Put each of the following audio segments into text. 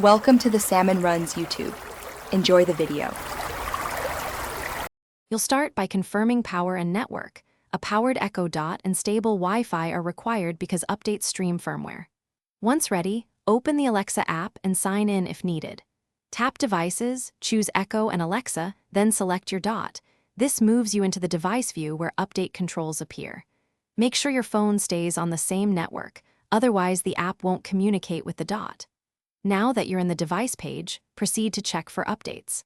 Welcome to the Salmon Runs YouTube. Enjoy the video. You'll start by confirming power and network. A powered Echo Dot and stable Wi-Fi are required because updates stream firmware. Once ready, open the Alexa app and sign in if needed. Tap Devices, choose Echo and Alexa, then select your Dot. This moves you into the device view where update controls appear. Make sure your phone stays on the same network, otherwise the app won't communicate with the Dot. Now that you're in the device page, proceed to check for updates.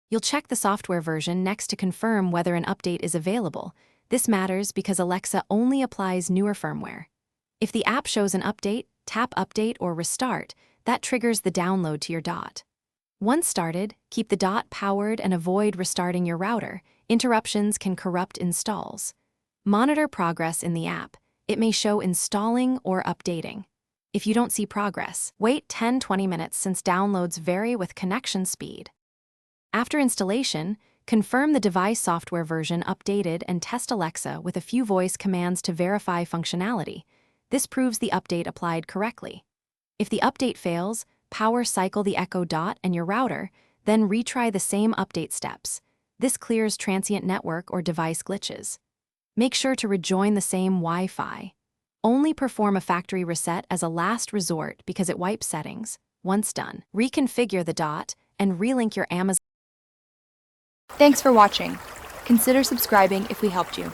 You'll check the software version next to confirm whether an update is available. This matters because Alexa only applies newer firmware. If the app shows an update, tap Update or Restart. That triggers the download to your Dot. Once started, keep the Dot powered and avoid restarting your router. Interruptions can corrupt installs. Monitor progress in the app. It may show installing or updating. If you don't see progress, wait 10-20 minutes since downloads vary with connection speed. After installation, confirm the device software version updated and test Alexa with a few voice commands to verify functionality. This proves the update applied correctly. If the update fails, power cycle the Echo Dot and your router, then retry the same update steps. This clears transient network or device glitches. Make sure to rejoin the same Wi-Fi. Only perform a factory reset as a last resort because it wipes settings. Once done, reconfigure the Dot and relink your Amazon. Thanks for watching. Consider subscribing if we helped you.